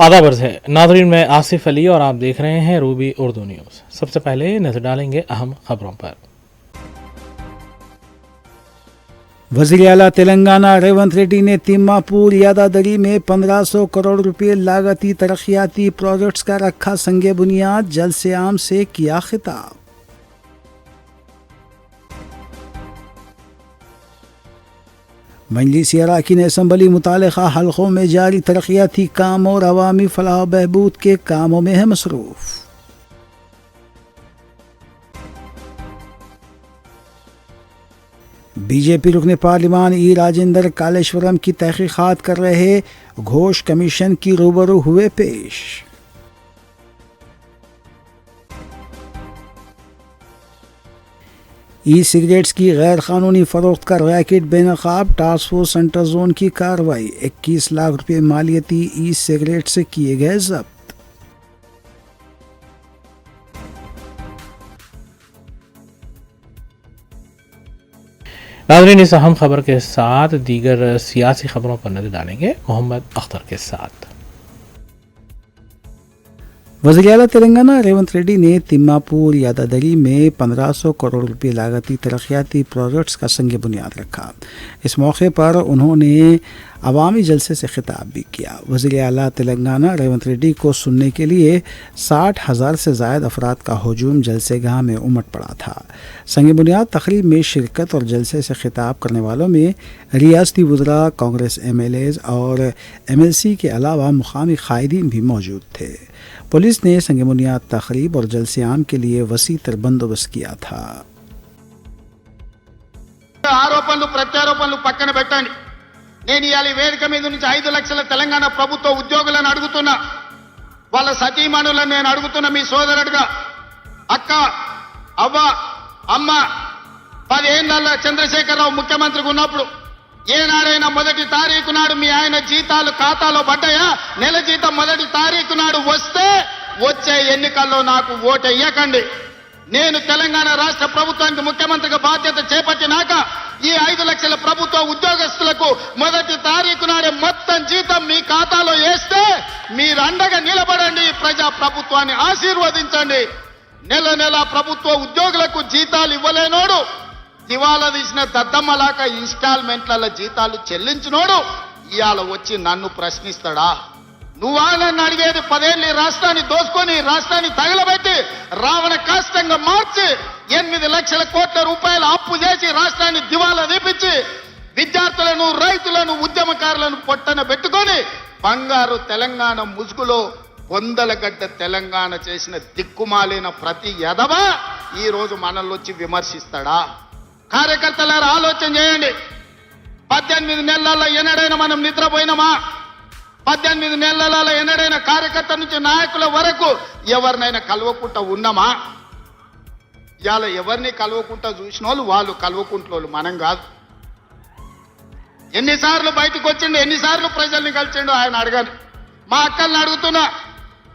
आदाब अर्ज़ है नाज़रीन, मैं आसिफ अली और आप देख रहे हैं रूबी उर्दू न्यूज़। सबसे पहले नजर डालेंगे अहम खबरों पर। वज़ीर आला तेलंगाना रेवंत रेड्डी ने तिम्मापुर यादादरी में 1500 करोड़ रुपए लागती तरक्याती प्रोजेक्ट्स का रखा संगे बुनियाद, जल से आम से किया खिताब। मजलिस अराकीन असम्बली मुतालिका हल्कों में जारी तरक्याती काम और अवामी फलाह बहबूद के कामों में है मसरूफ। बीजेपी रुकने पार्लिमान ई राजेंद्र कालेश्वरम की तहकीकात कर रहे घोष कमीशन की रूबरू हुए पेश। ई सिगरेट्स की गैर कानूनी फरोख्त का रैकेट बेनकाब, टास्क फोर्स सेंटर जोन की कार्रवाई। 21 लाख रुपए मालियती ई सिगरेट से किए गए जब्त। नाज़रीन, इस अहम खबर के साथ दीगर सियासी खबरों पर नजर डालेंगे मोहम्मद अख्तर के साथ। वज़ीर आला तेलंगाना रेवंत रेड्डी ने तिम्मापुर यादादरी में 1500 करोड़ रुपए लागती तरक्याती प्रोजेक्ट्स का संग बुनियाद रखा। इस मौके पर उन्होंने अवामी जलसे से खिताब भी किया। वज़ीर आला तेलंगाना रेवंत रेड्डी को सुनने के लिए 60,000 से ज़ायद अफराद का हजूम जलसेगाह में उमड़ पड़ा था। संग बुनियाद तकरीब में शिरकत और जलसे से खिताब करने वालों में रियासती वज़रा, कांग्रेस MLAs और MLC के अलावा मुकामी कायदीन भी मौजूद थे। पुलिस ने संग बुनियाद तकरीब और जलसे आम के लिए वसी तर बंदोबस्त किया था। ఆరోపణలు ప్రత్యారోపణలు పక్కన పెట్టండి. నేను ఇయాల వేదిక మీద నుంచి 5 లక్షల తెలంగాణ ప్రభుత్వ ఉద్యోగులను అడుగుతున్నా, వాళ్ళ సతీమణులను నేను అడుగుతున్నా, మీ సోదరుడుగా అక్క, అవ్వ, అమ్మ 10 ఏళ్ల చంద్రశేఖరరావు ముఖ్యమంత్రిగా ఉన్నప్పుడు ఏనాడైనా మొదటి తారీఖు నాడు మీ ఆయన జీతాలు ఖాతాలో పడ్డాయా? నెల జీతం మొదటి తారీఖు నాడు వస్తే వచ్చే ఎన్నికల్లో నాకు ఓటెయ్యకండి. నేను తెలంగాణ రాష్ట్ర ప్రభుత్వానికి ముఖ్యమంత్రిగా బాధ్యత చేపట్టినాక ఈ 5 లక్షల ప్రభుత్వ ఉద్యోగస్తులకు మొదటి తారీఖు నాడే మొత్తం జీతం మీ ఖాతాలో వేస్తే మీరు అండగా నిలబడండి, ప్రజా ప్రభుత్వాన్ని ఆశీర్వదించండి. నెల నెల ప్రభుత్వ ఉద్యోగులకు జీతాలు ఇవ్వలేనోడు, దివాలా తీసిన దద్దమ్మలాక ఇన్స్టాల్మెంట్ల జీతాలు చెల్లించినోడు ఇవాళ వచ్చి నన్ను ప్రశ్నిస్తాడా? నువ్వా నన్ను అడిగేది? 10 ఏళ్ళు రాష్ట్రాన్ని దోసుకొని, రాష్ట్రాన్ని తగలబెట్టి, రావణ కాష్టంగా మార్చి 8 లక్షల కోట్ల రూపాయల అప్పు చేసి రాష్ట్రాన్ని దివాలా తీపించి విద్యార్థులను, రైతులను, ఉద్యమకారులను పొట్టన పెట్టుకొని బంగారు తెలంగాణ ముసుగులో పొందలగడ్డ తెలంగాణ చేసిన దిక్కుమాలిన ప్రతి ఎదవ ఈ రోజు మనల్ని వచ్చి విమర్శిస్తాడా? కార్యకర్తలారా ఆలోచన చేయండి. 18 నెలల్లో ఎన్నడైనా మనం నిద్రపోయినామా? 18 నెలలలో ఎన్నడైనా కార్యకర్త నుంచి నాయకుల వరకు ఎవరినైనా కలవకుండా ఉన్నామా? ఇవాళ ఎవరిని కలవకుండా చూసిన వాళ్ళు కలవకుంటోళ్ళు, మనం కాదు. ఎన్నిసార్లు బయటకు వచ్చిండు, ఎన్నిసార్లు ప్రజల్ని కలిసిండు ఆయన అడగండి. మా అక్కల్ని అడుగుతున్నా,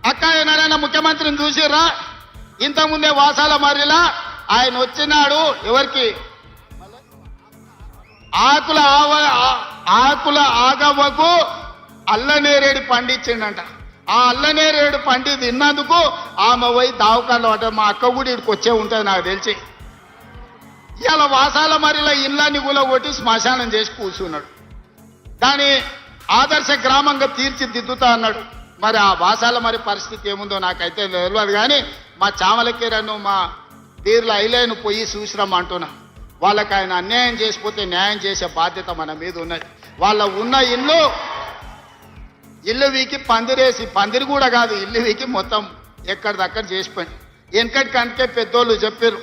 అక్క ఎన్నడైనా ముఖ్యమంత్రిని చూసిర్రా? ఇంతకుముందే వాసాల మర్రిలా ఆయన వచ్చినాడు, ఎవరికి ఆకుల ఆగవ్వకు అల్లనేరేడు పండించిండంట. ఆ అల్లనేరేడు పండి తిన్నందుకు ఆమె పోయి దావకాల్లో అంటే మా అక్క కూడా ఇక్కడికి వచ్చే ఉంటుంది నాకు తెలిసి. ఇవాళ వాసాల మరిలో ఇళ్ళని కూడా కొట్టి శ్మశానం చేసి కూర్చున్నాడు. దాని ఆదర్శ గ్రామంగా తీర్చిదిద్దుతా అన్నాడు. మరి ఆ వాసాల మరి పరిస్థితి ఏముందో నాకైతే తెలియదు. కానీ మా చామలకీరను, మా తీర్ల ఐలేను పోయి చూసిరమ్మంటున్నా. వాళ్ళకి ఆయన అన్యాయం చేసిపోతే న్యాయం చేసే బాధ్యత మన మీద ఉన్నది. వాళ్ళ ఉన్న ఇల్లు వీకి పందిరేసి, పందిరి కూడా కాదు, ఇల్లు వీకి మొత్తం ఎక్కడిదక్కడ చేసిపోయింది. వెనకటి కంటే పెద్దోళ్ళు చెప్పారు,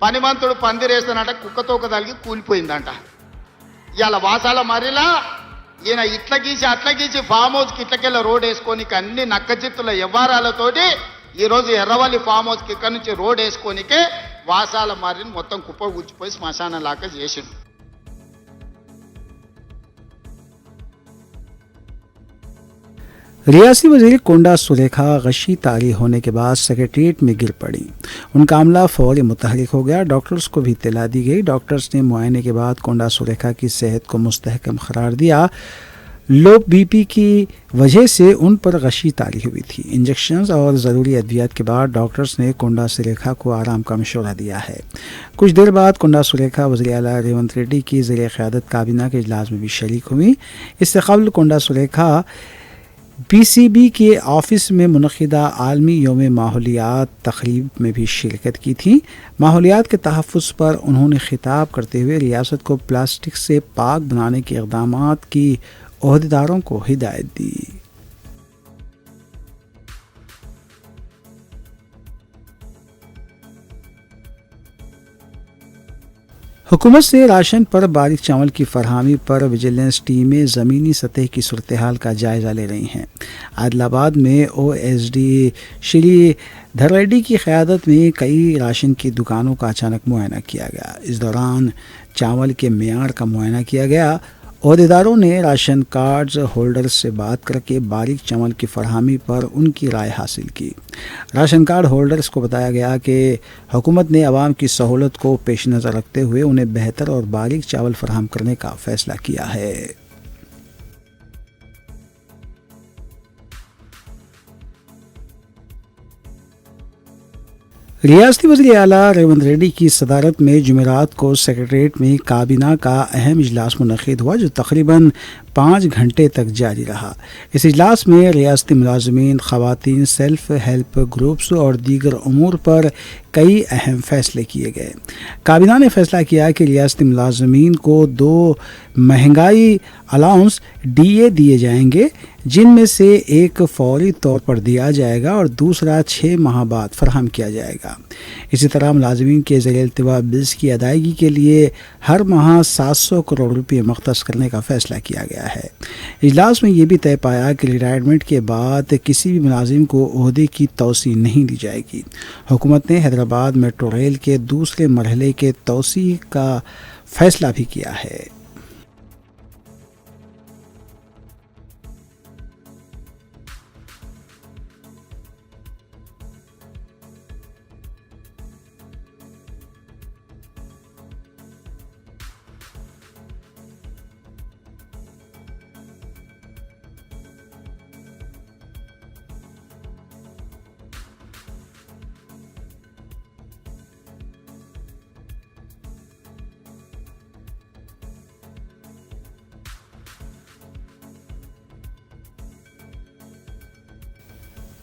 పనిమంతుడు పందిరేస్తానంట కుక్కతోక తలిగి కూలిపోయిందంట. ఇవాళ వాసాల మరిలా ఈయన ఇట్ల గీసి అట్ల గీసి ఫామ్ హౌస్కి ఇట్లకెళ్ళ రోడ్ వేసుకోనికి అన్ని నక్కజిత్తుల వ్యవహారాలతోటి ఈరోజు ఎర్రవల్లి ఫామ్ హౌస్కి ఇక్కడి నుంచి రోడ్ వేసుకోనికే వాసాల మర్రిని మొత్తం కుప్ప కూర్చిపోయి శ్మశానం లాగా చేసిండు. रियासी वज़ीर कोंडा सुलेखा गशी तारी होने के बाद सेक्रेटरीट में गिर पड़ी। उनका मामला फौरी मुतहरिक हो गया। डॉक्टर्स को भी इत्तला दी गई। डॉक्टर्स ने मुआयने के बाद कोंडा सुलेखा की सेहत को मुस्तहकम करार दिया। लो बीपी की वजह से उन पर गशी तारी हुई थी। इंजेक्शंस और ज़रूरी अद्वियात के बाद डॉक्टर्स ने कोंडा सुरेखा को आराम का मशवरा दिया है। कुछ देर बाद कोंडा सुरेखा वज़ीर आला रेवंत रेड्डी की ज़ेर क़यादत काबीना के इजलास में भी शरीक हुई। इससे कबल कोंडा सुरेखा पीसीबी के ऑफिस में मुनक़िदा आलमी यौम माहौलियात तक़रीब में भी शिरकत की थी। माहौलियात के तहफ़्फ़ुज़ पर उन्होंने खिताब करते हुए रियासत को प्लास्टिक से पाक बनाने के इक़दामात की ओहदेदारों को हिदायत दी। हुकूमत से राशन पर बारीक चावल की फरहमी पर विजिलेंस टीमें ज़मीनी सतह की सूरत हाल का जायज़ा ले रही हैं। आदिलाबाद में OSD श्री धर रेड्डी की क़यादत में कई राशन की दुकानों का अचानक मुआयना किया गया। इस दौरान चावल के मेयार का मुआयना किया गया। ओहदेदारों ने राशन कार्ड्स होल्डर्स से बात करके बारीक चावल की फरहमी पर उनकी राय हासिल की। राशन कार्ड होल्डर्स को बताया गया कि हुकूमत ने आवाम की सहूलत को पेश नज़र रखते हुए उन्हें बेहतर और बारीक चावल फराहम करने का फ़ैसला किया है। रियासती वज़ीर आला रेवंत रेड्डी की सदारत में जुमेरात को सेक्रेटरीट में काबीना का अहम इजलास मुनक़िद हुआ जो तकरीबन 5 घंटे तक जारी रहा। इस इजलास में रियासती मुलाज़मीन, ख़वातीन, सेल्फ हेल्प ग्रुप्स और दीगर उमूर पर कई अहम फ़ैसले किए गए। काबीना ने फ़ैसला किया कि रियासती मुलाज़मीन को 2 महंगाई अलाउंस DA दिए जाएंगे, जिनमें से एक फौरी तौर पर दिया जाएगा और दूसरा 6 माह बाद फराहम किया जाएगा। इसी तरह मुलाज़मीन के ज़ेर-ए-इल्तिवा बिल्स की अदायगी के लिए हर माह 700 करोड़ रुपये मख्तस करने का फ़ैसला किया गया है। इजलास में ये भी तय पाया कि रिटायरमेंट के बाद किसी भी मुलाजिम को ओहदे की तौसी नहीं दी जाएगी। हुकूमत ने हैदराबाद मेट्रो रेल के दूसरे मरहले के तौसी का फ़ैसला भी किया है।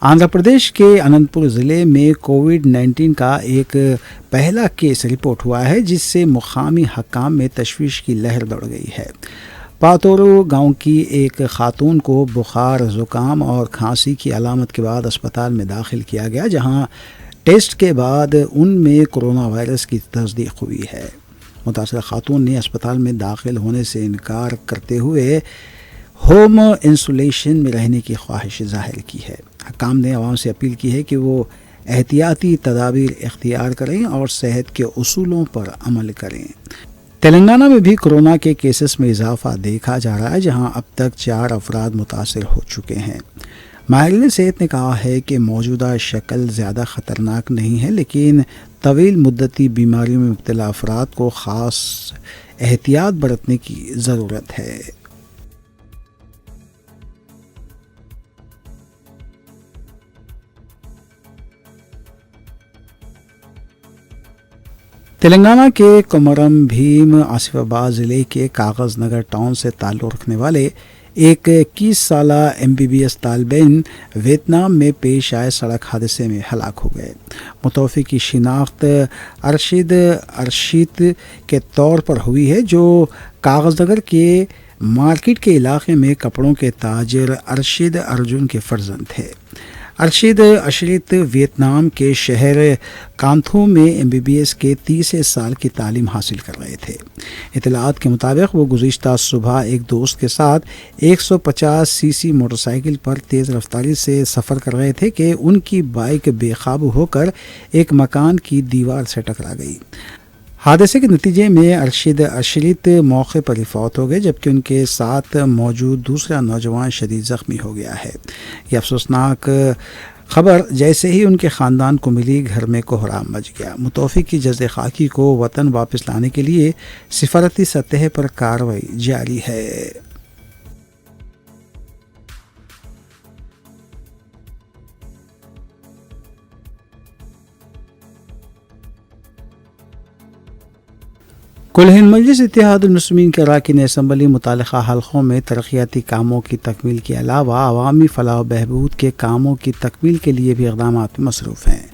आंध्र प्रदेश के अनंतपुर ज़िले में कोविड-19 का एक पहला केस रिपोर्ट हुआ है, जिससे मुकामी हक्काम में तशवीश की लहर दौड़ गई है। पातोरो गांव की एक खातून को बुखार, ज़ुकाम और खांसी की अलामत के बाद अस्पताल में दाखिल किया गया, जहां टेस्ट के बाद उनमें कोरोना वायरस की तस्दीक हुई है। मुतासरा खातून ने अस्पताल में दाखिल होने से इनकार करते हुए होम इंसुलेशन में रहने की ख्वाहिश जाहिर की है। हकाम ने आवाम से अपील की है कि वो एहतियाती तदाबीर इख्तियार करें और सेहत के उसूलों पर अमल करें। तेलंगाना में भी कोरोना के केसेस में इजाफा देखा जा रहा है, जहां अब तक 4 अफराद मुतासिर हो चुके हैं। माहिरीन सेहत ने कहा है कि मौजूदा शक्ल ज़्यादा ख़तरनाक नहीं है, लेकिन तवील मुद्दती बीमारियों में मुब्तला अफराद को ख़ास एहतियात बरतने की ज़रूरत है। तेलंगाना के कोमरम भीम आसिफाबाद ज़िले के कागज़ नगर टाउन से ताल्लुक़ रखने वाले एक 21 साला MBBS तालिब वियतनाम में पेश आए सड़क हादसे में हलाक हो गए। मुतवफ़्फ़ी की शिनाख्त अरशीद के तौर पर हुई है, जो कागज़ नगर के मार्केट के इलाके में कपड़ों के ताजिर अरशीद अर्जुन के फ़र्जंद थे। अरशीद अशरीत वियतनाम के शहर कांथू में MBBS के 30 साल की तालीम हासिल कर रहे थे। इतलात के मुताबिक वो गुज़िश्ता सुबह एक दोस्त के साथ 150 cc मोटरसाइकिल पर तेज़ रफ्तारी से सफ़र कर रहे थे कि उनकी बाइक बेकाबू होकर एक मकान की दीवार से टकरा गई। हादसे के नतीजे में अरशीद अशरीत मौके पर ही फौत हो गए, जबकि उनके साथ मौजूद दूसरा नौजवान शदीद ज़ख्मी हो गया है। यह अफसोसनाक खबर जैसे ही उनके ख़ानदान को मिली, घर में कोहराम मच गया। मुतवफ़्फ़ी की जज़्र खाकी को वतन वापस लाने के लिए सिफारती सतह पर कार्रवाई जारी है। कुल हिंद मजलिस इत्तेहादुल मुस्लिमीन के अरकान असम्बली मुतल्लिक़ा हल्क़ों में तरक्याती कामों की तकमील के अलावा अवामी फलाह व बहबूद के कामों की तकमील के लिए भी इक़दाम में मसरूफ़ हैं।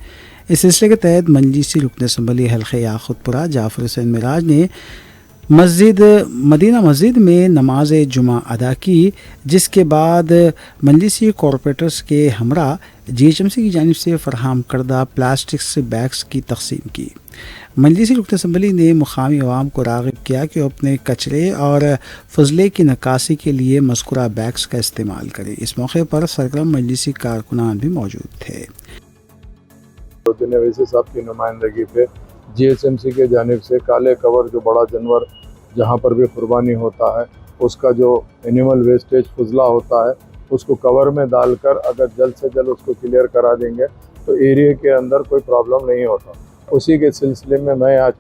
इस सिलसिले के तहत मजलिसी रुकन असम्बली हल्क़े याक़ूतपुरा जाफ़र हुसैन मिराज ने मदीना मस्जिद में नमाज जुमा अदा की, जिसके बाद मजलिसी कॉरपोरेटर्स के हमरा GHMC की जानिब से फराहम करदा प्लास्टिक बैग्स की तकसीम की। मजलिसी रुकन असम्बली ने मुकामी अवाम को राग़िब किया कि वो अपने कचरे और फजले की नक्कासी के लिए मज़कूरा बैग्स का इस्तेमाल करें। इस मौके पर सरगर्म मजलिसी कारकुनान भी मौजूद थे। वैसे साहब की नुमाइंदगी पे GHMC के जानिब से काले कवर जो बड़ा जानवर जहाँ पर भी कुर्बानी होता है उसका जो एनिमल वेस्टेज फजला होता है उसको कवर में डालकर अगर जल्द से जल्द उसको क्लियर करा देंगे तो एरिया के अंदर कोई प्रॉब्लम नहीं होता। उसी के सिलसिले में मैं आज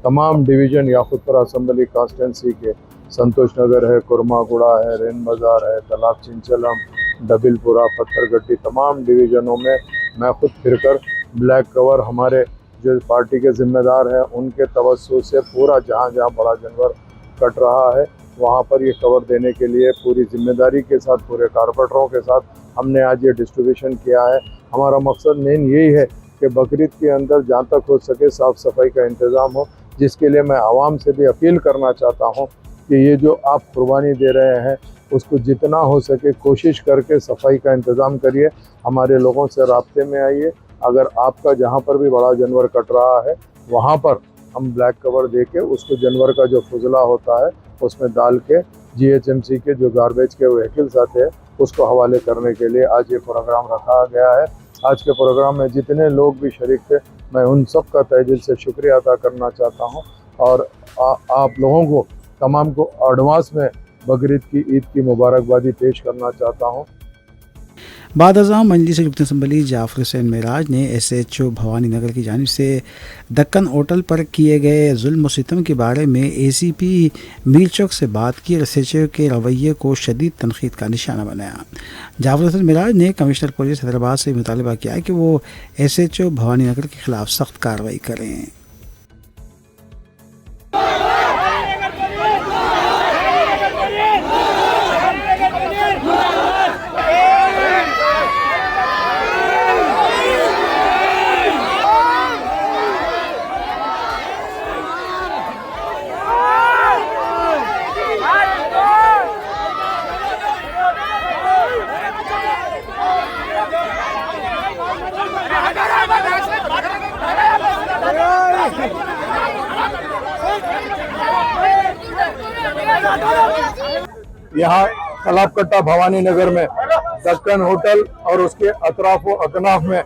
तमाम डिवीज़न याक़ूतपुरा असम्बली कॉन्स्टिट्यूंसी के संतोष नगर है, कुरमागुड़ा है, रेन बाज़ार है, तालाब चिंचलम, डबिलपुरा, पत्थरगट्टी तमाम डिवीज़नों में मैं खुद फिरकर ब्लैक कवर हमारे जो पार्टी के ज़िम्मेदार हैं उनके तवज्जो से पूरा जहाँ जहाँ बड़ा जानवर कट रहा है वहाँ पर ये कवर देने के लिए पूरी जिम्मेदारी के साथ पूरे कारपोरेटरों के साथ हमने आज ये डिस्ट्रीब्यूशन किया है। हमारा मकसद मेन यही है कि बकरीद के अंदर जहाँ तक हो सके साफ़ सफाई का इंतज़ाम हो, जिसके लिए मैं आवाम से भी अपील करना चाहता हूँ कि ये जो आप कुर्बानी दे रहे हैं उसको जितना हो सके कोशिश करके सफाई का इंतज़ाम करिए, हमारे लोगों से राब्ते में आइए। अगर आपका जहाँ पर भी बड़ा जानवर कट रहा है वहाँ पर हम ब्लैक कवर दे के उसको जानवर का जो फजला होता है उसमें डाल के GHMC के जो गार्बेज के व्हीकल्स आते हैं उसको हवाले करने के लिए आज ये प्रोग्राम रखा गया है। आज के प्रोग्राम में जितने लोग भी शरीक थे मैं उन सब का तहे दिल से शुक्रिया अदा करना चाहता हूँ और आप लोगों को तमाम को एडवांस में बकरीद की ईद की मुबारकबादी पेश करना चाहता हूँ। बाद अज़ाम मजलिस रुकन असम्बली जाफ़र हुसैन मिराज ने SHO भवानी नगर की जानिब से दक्कन होटल पर किए गए जुल्म व सितम के बारे में ACP मीर चौक से बात की और SHO के रवैये को शदीद तनकीद का निशाना बनाया। जाफ़र हुसैन मिराज ने कमिश्नर पुलिस हैदराबाद से मुतालबा किया कि वो SHO भवानी नगर के ख़िलाफ़ सख्त कार्रवाई करें। यहाँ तालाबकट्टा भवानी नगर में दक्कन होटल और उसके अतराफ व अकनाफ में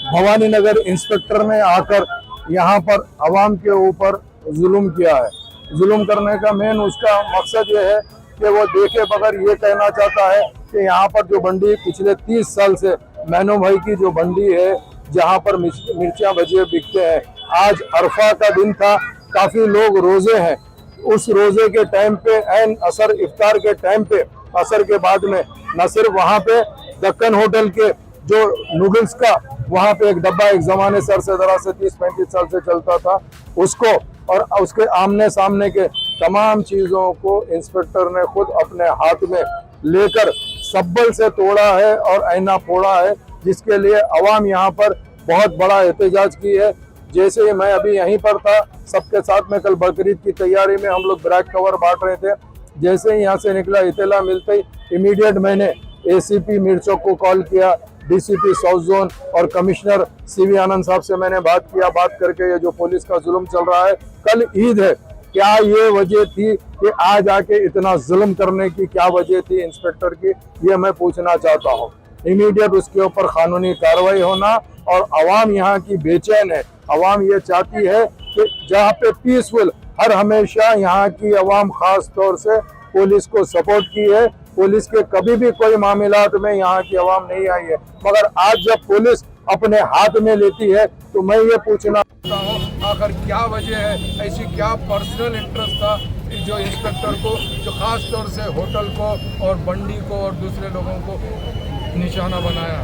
भवानी नगर इंस्पेक्टर ने आकर यहाँ पर आवाम के ऊपर जुल्म किया है। जुल्म करने का मेन उसका मकसद ये है कि वो देखे बगैर ये कहना चाहता है कि यहाँ पर जो बंडी पिछले 30 साल से मैनो भाई की जो बंडी है जहाँ पर मिर्चियाँ भजिए बिकते हैं, आज अरफा का दिन था, काफ़ी लोग रोज़े हैं, उस रोज़े के टाइम पे ऐन असर इफ्तार के टाइम पे असर के बाद में न सिर्फ वहाँ पे दक्कन होटल के जो नूडल्स का वहाँ पे एक डब्बा एक ज़माने सर से दरा से 30-35 साल से चलता था उसको और उसके आमने सामने के तमाम चीज़ों को इंस्पेक्टर ने खुद अपने हाथ में लेकर सब्बल से तोड़ा है और आईना फोड़ा है, जिसके लिए अवाम यहाँ पर बहुत बड़ा एहतजाज की है। जैसे ही मैं अभी यहीं पर था सबके साथ में कल बकरीद की तैयारी में हम लोग ब्लैक कवर बांट रहे थे, जैसे ही यहाँ से निकला इत्तला मिलते ही इमीडिएट मैंने ACP मीर चौक को कॉल किया, DCP साउथ जोन और कमिश्नर CV आनंद साहब से मैंने बात किया। बात करके ये जो पुलिस का जुल्म चल रहा है, कल ईद है, क्या ये वजह थी कि आज आके इतना जुल्म करने की क्या वजह थी इंस्पेक्टर की, ये मैं पूछना चाहता हूँ। इमीडिएट उसके ऊपर कानूनी कार्रवाई होना और आवाम यहाँ की बेचैन है। आवाम ये चाहती है कि जहाँ पे पीसफुल हर हमेशा यहाँ की आवाम खास तौर से पुलिस को सपोर्ट की है, पुलिस के कभी भी कोई मामलात में यहाँ की आवाम नहीं आई है, मगर आज जब पुलिस अपने हाथ में लेती है तो मैं ये पूछना चाहता हूँ आखिर क्या वजह है, ऐसी क्या पर्सनल इंटरेस्ट था जो इंस्पेक्टर को, जो खास तौर से होटल को और बंडी को और दूसरे लोगों को निशाना बनाया।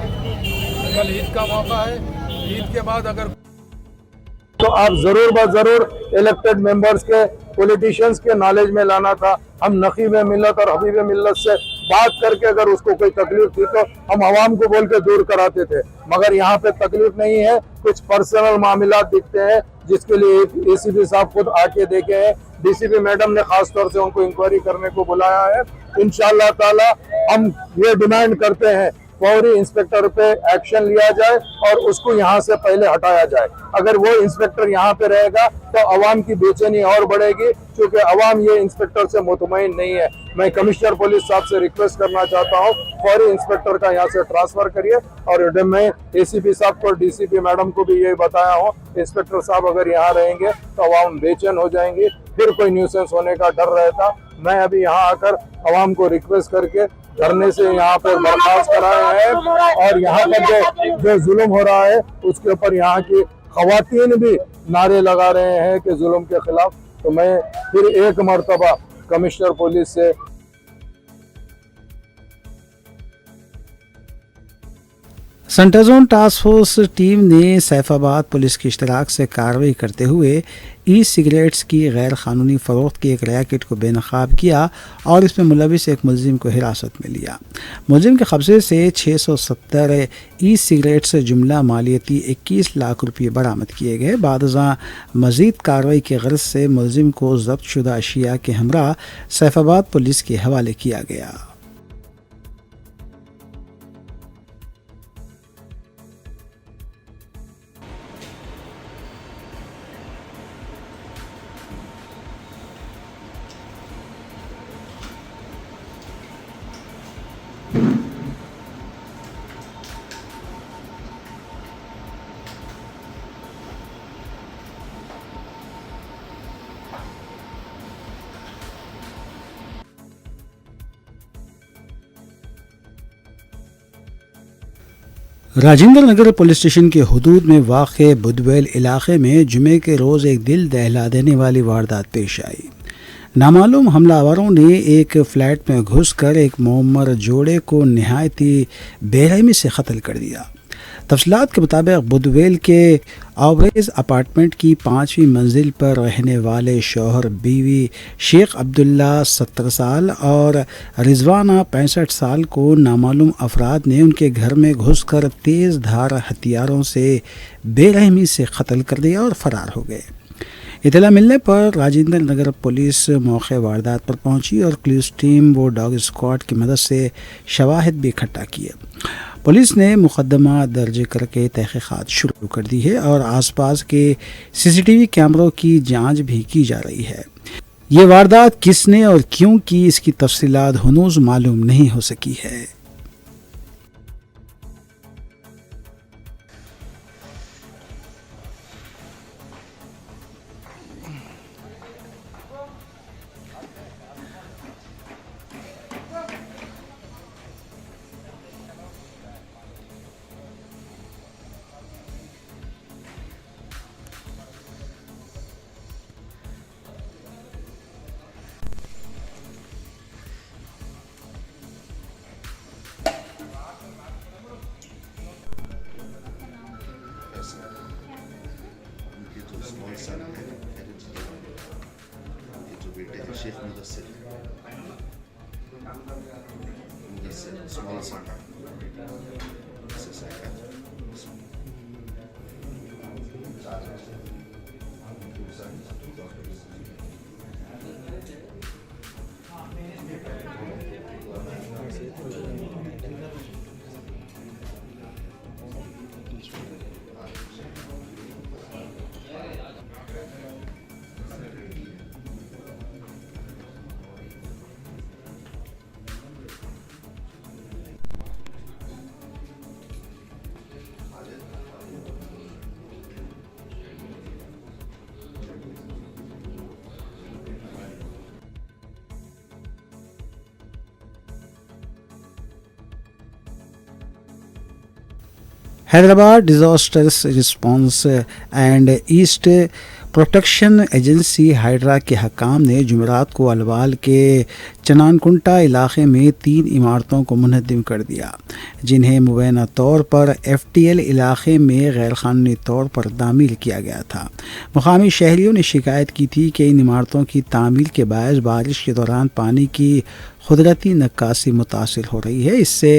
कल ईद का मौका है, ईद के बाद अगर तो आप जरूर ब जरूर इलेक्टेड मेंबर्स के, पॉलिटिशियंस के नॉलेज में लाना था। हम नकीब मिल्लत और हबीब मिल्लत से बात करके अगर उसको कोई तकलीफ थी तो हम आवाम को बोल के दूर कराते थे, मगर यहाँ पे तकलीफ नहीं है। कुछ पर्सनल मामला दिखते हैं जिसके लिए एसीपी साहब खुद आके देखे हैं। डीसीपी मैडम ने खास तौर से उनको इंक्वायरी करने को बुलाया है। इंशाअल्लाह ताला हम ये डिमांड करते हैं फौरी इंस्पेक्टर पे एक्शन लिया जाए और उसको यहाँ से पहले हटाया जाए। अगर वो इंस्पेक्टर यहाँ पे रहेगा तो अवाम की बेचैनी और बढ़ेगी, क्योंकि अवाम ये इंस्पेक्टर से मुतमईन नहीं है। मैं कमिश्नर पुलिस साहब से रिक्वेस्ट करना चाहता हूँ, फौरी इंस्पेक्टर का यहाँ से ट्रांसफर करिए। और मैं एसीपी साहब को, डीसीपी मैडम को भी यही बताया हूँ, इंस्पेक्टर साहब अगर यहाँ रहेंगे तो अवाम बेचैन हो जाएंगी, फिर कोई न्यूसेंस होने का डर रहता। मैं अभी यहाँ आकर अवाम को रिक्वेस्ट करके धरने से यहाँ पर बर्खास्त कराए हैं और यहाँ पर जो जुल्म हो रहा है उसके ऊपर यहाँ की खवातीन भी नारे लगा रहे हैं कि जुल्म के खिलाफ। तो मैं फिर एक मर्तबा कमिश्नर पुलिस से central zone task force team ने सैफाबाद पुलिस की इश्तराक से कार्रवाई करते हुए ई सिगरेट्स की गैर क़ानूनी फ़रोख्त की एक रैकेट को बेनकाब किया और इसमें मुलविस एक मुलजिम को हिरासत में लिया। मुलजिम के कब्ज़े से 670 ई सिगरेट्स जुमला मालियती 21 लाख रुपये बरामद किए गए। बादज़ां मज़ीद कार्रवाई के गर्ज से मुलजिम को ज़ब्तशुदा अशिया के हमरा सैफाबाद पुलिस के हवाले किया गया। राजेंद्र नगर पुलिस स्टेशन के हुदूद में वाक़े बुदवेल इलाके में जुमे के रोज़ एक दिल दहला देने वाली वारदात पेश आई। नामालूम हमलावरों ने एक फ्लैट में घुसकर एक मोमर जोड़े को निहायती बेरहमी से कत्ल कर दिया। तफसीलात के मुताबिक बुदवेल के ऑवरेज अपार्टमेंट की 5वीं मंजिल पर रहने वाले शौहर बीवी शेख अब्दुल्ला 70 साल और रिजवाना 65 साल को नामालूम अफराद ने उनके घर में घुसकर तेज़ धार हथियारों से बेरहमी से कत्ल कर दिया और फरार हो गए। इतला मिलने पर राजेंद्र नगर पुलिस मौके वारदात पर पहुंची और पुलिस टीम व डॉग स्क्वाड की मदद से शवाहिद भी इकट्ठा किए। पुलिस ने मुकदमा दर्ज करके तहकीकात शुरू कर दी है और आसपास के सीसीटीवी कैमरों की जांच भी की जा रही है। ये वारदात किसने और क्यों की, इसकी तफसीलात हनूज मालूम नहीं हो सकी है। Sheikh Mudassir small son Hyderabad disasters response and east protection agency HYDRAA के हकाम ने जुमेरात को अलवाल के चनानकुंटा इलाके में 3 इमारतों को मुनहदम कर दिया, जिन्हें मुबैना तौर पर FTL इलाके में गैरकानूनी तौर पर तामीर किया गया था। मुकामी शहरियों ने शिकायत की थी कि इन इमारतों की तामीर के बायस बारिश के दौरान पानी की कुदरती नक्कासी मुतासिर हो रही है। इससे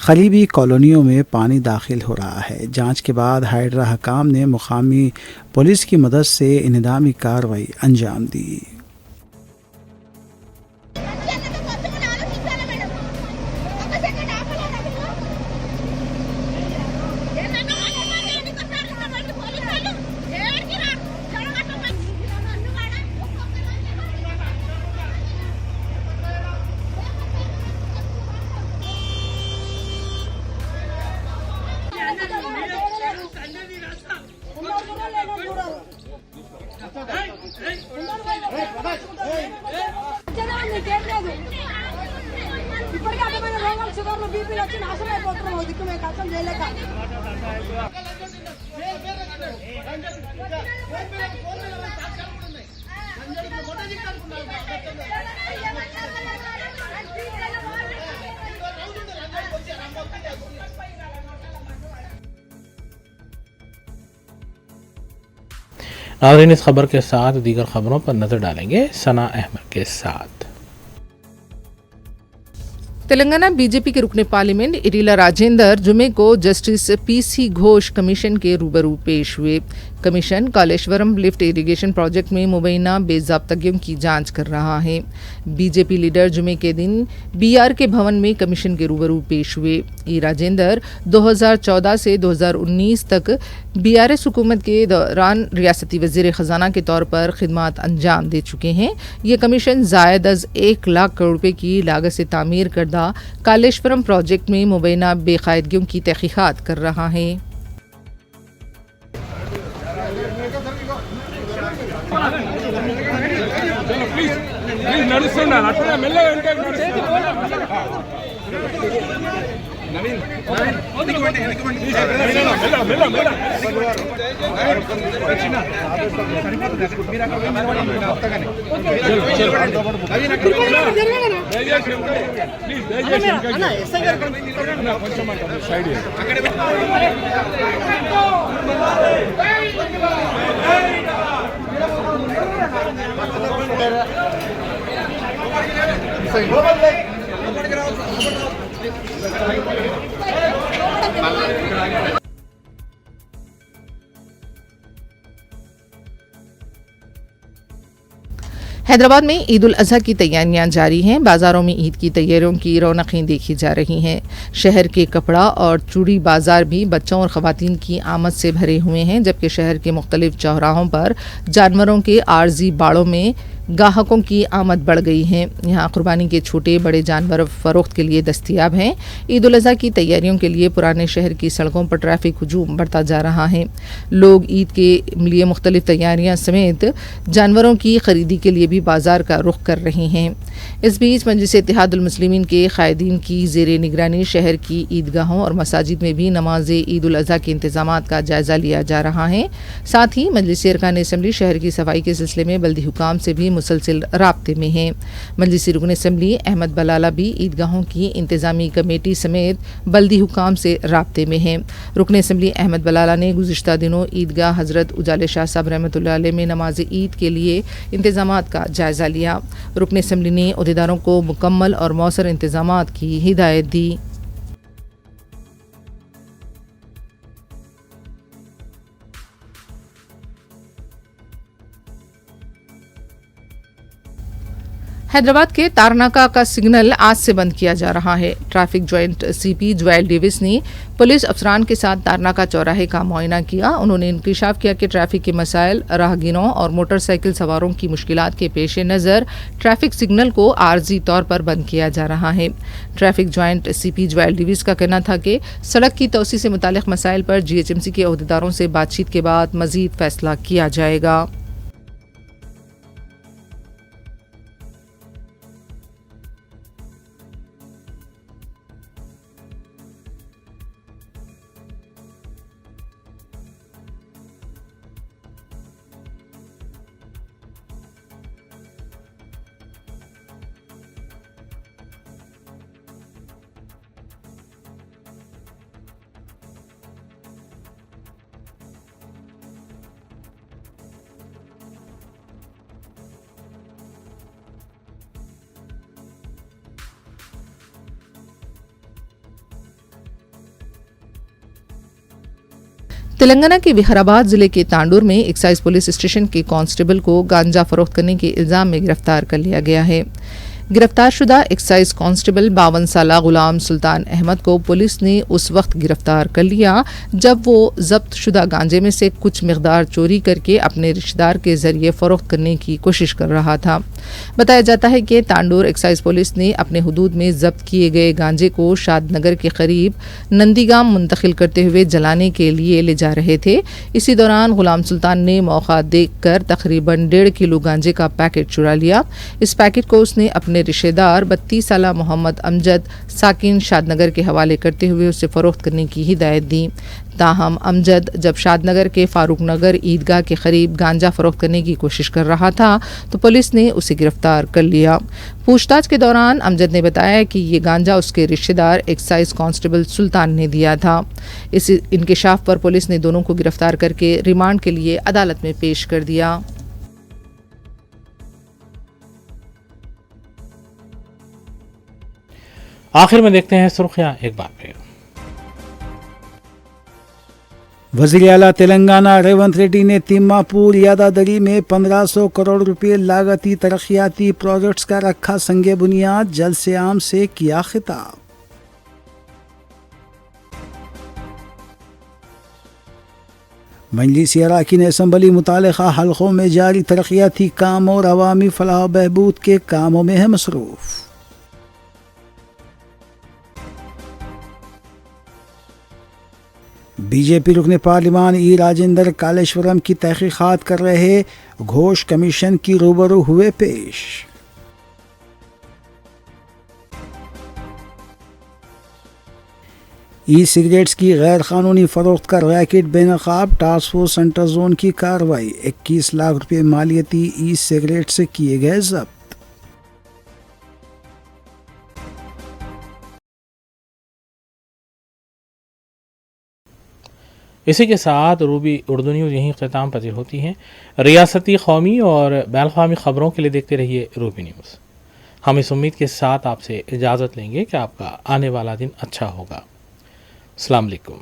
करीबी कॉलोनियों में पानी दाखिल हो रहा है। जांच के बाद हाइड्रा हकाम ने मुकामी पुलिस की मदद से इंतजामी कार्रवाई अंजाम दी। नाज़रीन, इस खबर के साथ दीगर खबरों पर नजर डालेंगे सना अहमद के साथ। तेलंगाना बीजेपी के रुकने पार्लियामेंट इरीला राजेंदर जुमे को जस्टिस PC घोष कमीशन के रूबरू पेश हुए। Commission Kaleshwaram lift irrigation project में मुबैना बेज़ाब्तगियों की जांच कर रहा है। बीजेपी लीडर जुमे के दिन BR के भवन में कमीशन के रूबरू पेश हुए। ई राजेंदर 2014 से 2019 तक BRS हुकूमत के दौरान रियासती वज़ीर ख़जाना के तौर पर खिदमात अंजाम दे चुके हैं। ये कमीशन ज़ायद अज़ 1 लाख करोड़ रुपए की लागत से तामीर करदा कालेश्वरम प्रोजेक्ट में मुबैना बेकायदगियों की तहकीकात कर रहा है। हैदराबाद में ईद उल अजहा की तैयारियां जारी हैं। बाज़ारों में ईद की तैयारियों की रौनकें देखी जा रही हैं। शहर के कपड़ा और चूड़ी बाज़ार भी बच्चों और ख़वातीन की आमद से भरे हुए हैं, जबकि शहर के मुख्तलिफ चौराहों पर जानवरों के आर्जी बाड़ों में गाहकों की आमद बढ़ गई है। यहाँ कुर्बानी के छोटे बड़े जानवर फ़रोख्त के लिए दस्तियाब हैं। ईद उल अज़हा की तैयारियों के लिए पुराने शहर की सड़कों पर ट्रैफिक हुजूम बढ़ता जा रहा है। लोग ईद के लिए मुख्तलिफ तैयारियां समेत जानवरों की खरीदी के लिए भी बाज़ार का रुख कर रहे हैं। इस बीच मजलिस इत्तेहादुल मुस्लिमीन के कायदीन की ज़ेरे निगरानी शहर की ईदगाहों और मसाजिद में भी नमाज ईद उल अज़हा के इंतज़ामात का जायज़ा लिया जा रहा है। साथ ही मजलिस अरकान असम्बली शहर की सफाई के सिलसिले में बल्दी हुकाम से भी मुसलसिल राब्ते में हैं। मजलिसी रुकन असम्बली अहमद बलाला भी ईदगाहों की इंतज़ामी कमेटी समेत बल्दी हुकाम से राब्ते में हैं। रुकन असम्बली अहमद बलाला ने गुज़िश्ता दिनों ईदगाह हज़रत उजाले शाह साहब रहमतुल्लाह अलैह में नमाज ईद के लिए इंतज़ामात का जायज़ा लिया। रुकन असम्बली ने अहदेदारों को मुकम्मल और मौसर इंतज़ामात की हिदायत दी। हैदराबाद के तारनाका का सिग्नल आज से बंद किया जा रहा है। Traffic joint CP jewel Davis ने पुलिस अफसरान के साथ तारनाका चौराहे का मुआयना किया। उन्होंने इंकशाफ किया कि ट्रैफिक के मसाइल, राहगीरों और मोटरसाइकिल सवारों की मुश्किलात के पेश नज़र ट्रैफिक सिग्नल को आर्जी तौर पर बंद किया जा रहा है। Traffic joint CP jewel Davis का कहना था कि सड़क की तोसी से मुतालिक मसाइल पर GHMC के अहदेदारों से बातचीत के बाद मजीद फैसला किया जाएगा। तेलंगाना के विकाराबाद जिले के तांडूर में एक्साइज पुलिस स्टेशन के कांस्टेबल को गांजा फरोख्त करने के इल्जाम में गिरफ्तार कर लिया गया है। गिरफ्तारशुदा एक्साइज कांस्टेबल 52 साला गुलाम सुल्तान अहमद को पुलिस ने उस वक्त गिरफ्तार कर लिया जब वो जब्त शुदा गांजे में से कुछ मिकदार चोरी करके अपने रिश्तेदार के जरिए फरोख्त करने की कोशिश कर रहा था। बताया जाता है कि तांडूर एक्साइज पुलिस ने अपने हुदूद में जब्त किए गए गांजे को शादनगर के करीब नंदीगाम मुंतकिल करते हुए जलाने के लिए ले जा रहे थे। इसी दौरान गुलाम सुल्तान ने मौका देखकर तकरीबन 1.5 किलो गांजे का पैकेट चुरा लिया। इस पैकेट को उसने अपने रिश्तेदार 32 साला मोहम्मद अमजद साकिन शादनगर के हवाले करते हुए उसे फरोख्त करने की हिदायत दी। ताहम अमजद जब शादनगर के फारूक नगर ईदगाह के करीब गांजा फरोख्त करने की कोशिश कर रहा था तो पुलिस ने उसे गिरफ्तार कर लिया। पूछताछ के दौरान अमजद ने बताया कि ये गांजा उसके रिश्तेदार एक्साइज कांस्टेबल सुल्तान ने दिया था। इस इंकशाफ पर पुलिस ने दोनों को गिरफ्तार करके रिमांड के लिए अदालत में पेश कर दिया। आखिर में देखते हैं सुर्खियां एक बार फिर। वज़ीर आला तेलंगाना रेवंत रेड्डी ने तिम्मापुर यादादरी में 1500 करोड़ रुपए लागती तरक्याती प्रोजेक्ट्स का रखा संगे बुनियाद, जल से आम से किया खिताब। मजलिस अराकीन असम्बली मुतालिका हल्कों में जारी तरक्याती काम और अवामी फलाह बहबूद के कामों में है मसरूफ। बीजेपी रुकने पार्लिमान ई राजेंद्र कालेश्वरम की तहकीकात कर रहे घोष कमीशन की रूबरू हुए पेश। ई सिगरेट्स की गैर कानूनी फरोख्त का रैकेट बेनकाब, टास्क फोर्स सेंटर जोन की कार्रवाई। 21 लाख रुपए मालियती ई सिगरेट से किए गए जब्त। इसी के साथ रूबी उर्दू न्यूज़ यहीं ख़िताम पज़ीर होती हैं। रियासती, कौमी और बैनुल-अक़वामी ख़बरों के लिए देखते रहिए रूबी न्यूज़। हम इस उम्मीद के साथ आपसे इजाज़त लेंगे कि आपका आने वाला दिन अच्छा होगा। अस्सलाम वालेकुम।